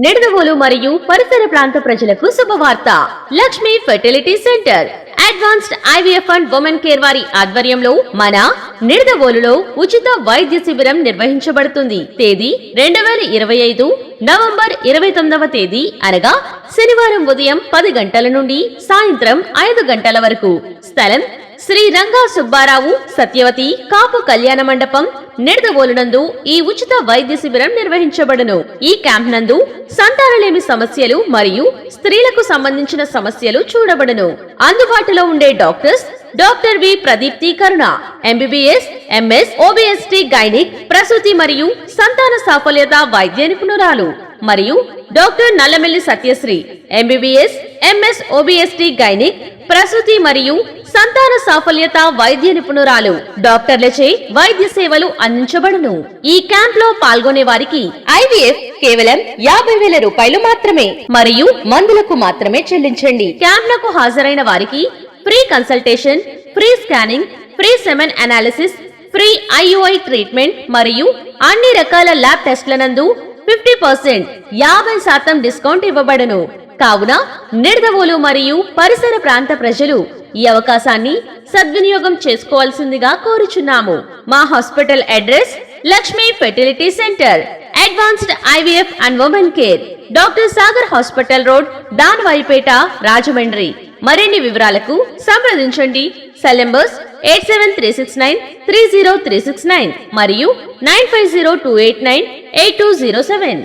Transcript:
నిడదవోలు మరియు పరిసర ప్రాంత ప్రజలకు శుభవార్త. Lakshmi fertility centre advanced IVF and women care వారి ఆధ్వర్యంలో మన నిడదవోలులో ఉచిత వైద్య శిబిరం నిర్వహించబడుతుంది. తేదీ 2025 నవంబర్ 29వ తేదీ అనగా శనివారం ఉదయం 10 గంటల నుండి సాయంత్రం 5 గంటల వరకు. స్థలం శ్రీ రంగా సుబ్బారావు సత్యవతి కాపు కళ్యాణ మండపం నిడదవోలునందు ఈ ఉచిత వైద్య శిబిరం నిర్వహించబడును. ఈ క్యాంప్ నందు సంతానలేమి సమస్యలు మరియు స్త్రీలకు సంబంధించిన సమస్యలు చూడబడును. అందుబాటులో ఉండే doctors doctor V Pradeepti Karuna MBBS MS OBST gynaec ప్రసూతి మరియు సంతాన సాఫల్యత వైద్య నిపుణురాలు మరియు doctor Nallamelli Satyasri MBBS MS OBST gynaec ప్రసూతి మరియు సంతాన సాఫల్యత వైద్య నిపుణురాలు. డాక్టర్లచే వైద్య సేవలు అందించబడును. ఈ క్యాంప్ లో పాల్గొనే వారికి ఐవీఎఫ్ కేవలం 50,000 రూపాయలు మాత్రమే మరియు మందులకు మాత్రమే చెల్లించండి. క్యాంప్ లకు హాజరైన వారికి free consultation, free scanning, free semen analysis, free IUI treatment మరియు అన్ని రకాల ల్యాబ్ టెస్ట్ల నందు 50% డిస్కౌంట్ ఇవ్వబడును. కావున నిడదవోలు మరియు పరిసర ప్రాంత ప్రజలు ఈ అవకాశాన్ని సద్వినియోగం చేసుకోవాల్సిందిగా కోరుచున్నాము. మా hospital address Lakshmi fertility centre advanced IVF and women care, doctor Sagar hospital road, Danavaipeta, Rajahmundry. మరిన్ని వివరాలకు సంప్రదించండి. సెల్ నంబర్స్ 8736930369 మరియు 9502898207.